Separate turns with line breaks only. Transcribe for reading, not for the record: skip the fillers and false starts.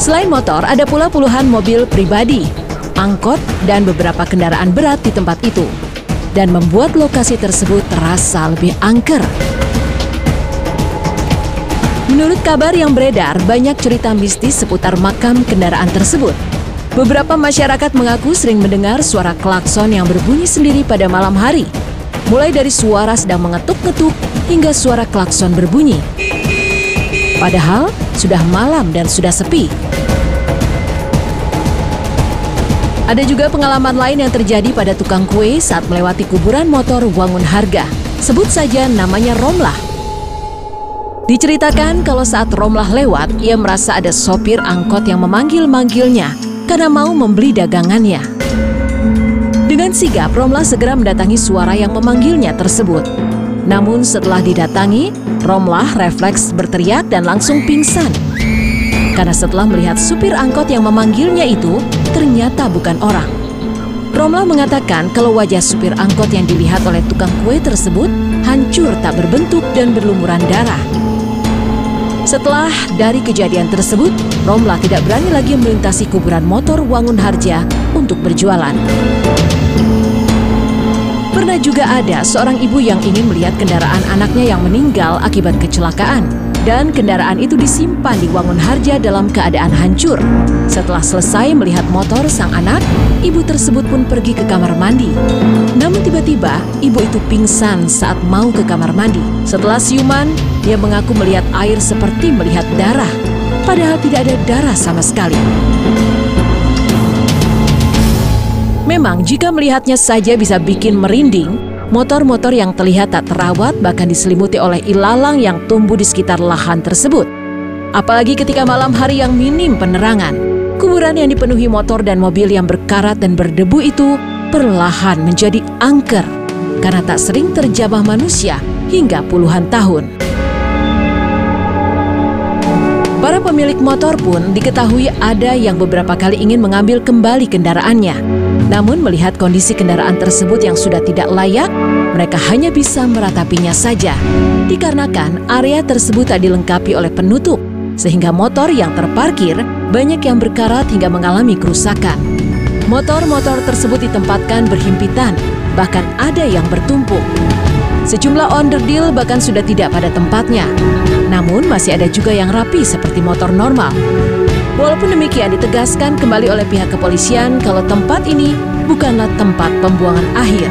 Selain motor, ada pula puluhan mobil pribadi, angkot, dan beberapa kendaraan berat di tempat itu, dan membuat lokasi tersebut terasa lebih angker. Menurut kabar yang beredar, banyak cerita mistis seputar makam kendaraan tersebut. Beberapa masyarakat mengaku sering mendengar suara klakson yang berbunyi sendiri pada malam hari, mulai dari suara sedang mengetuk-ngetuk hingga suara klakson berbunyi. Padahal sudah malam dan sudah sepi. Ada juga pengalaman lain yang terjadi pada tukang kue saat melewati kuburan motor Wangun Harga. Sebut saja namanya Romlah. Diceritakan kalau saat Romlah lewat, ia merasa ada sopir angkot yang memanggil-manggilnya karena mau membeli dagangannya. Dengan sigap, Romlah segera mendatangi suara yang memanggilnya tersebut. Namun setelah didatangi, Romlah refleks berteriak dan langsung pingsan. Karena setelah melihat supir angkot yang memanggilnya itu, ternyata bukan orang. Romlah mengatakan kalau wajah supir angkot yang dilihat oleh tukang kue tersebut hancur tak berbentuk dan berlumuran darah. Setelah dari kejadian tersebut, Romlah tidak berani lagi melintasi kuburan motor Wangun Harja untuk berjualan. Pernah juga ada seorang ibu yang ingin melihat kendaraan anaknya yang meninggal akibat kecelakaan. Dan kendaraan itu disimpan di Wangun Harja dalam keadaan hancur. Setelah selesai melihat motor sang anak, ibu tersebut pun pergi ke kamar mandi. Namun tiba-tiba, ibu itu pingsan saat mau ke kamar mandi. Setelah siuman, dia mengaku melihat air seperti melihat darah. Padahal tidak ada darah sama sekali. Memang jika melihatnya saja bisa bikin merinding, motor-motor yang terlihat tak terawat bahkan diselimuti oleh ilalang yang tumbuh di sekitar lahan tersebut. Apalagi ketika malam hari yang minim penerangan, kuburan yang dipenuhi motor dan mobil yang berkarat dan berdebu itu perlahan menjadi angker karena tak sering terjamah manusia hingga puluhan tahun. Para pemilik motor pun diketahui ada yang beberapa kali ingin mengambil kembali kendaraannya. Namun melihat kondisi kendaraan tersebut yang sudah tidak layak, mereka hanya bisa meratapinya saja. Dikarenakan area tersebut tak dilengkapi oleh penutup, sehingga motor yang terparkir banyak yang berkarat hingga mengalami kerusakan. Motor-motor tersebut ditempatkan berhimpitan, bahkan ada yang bertumpuk. Sejumlah onderdil bahkan sudah tidak pada tempatnya. Namun masih ada juga yang rapi seperti motor normal. Walaupun demikian ditegaskan kembali oleh pihak kepolisian kalau tempat ini bukanlah tempat pembuangan akhir.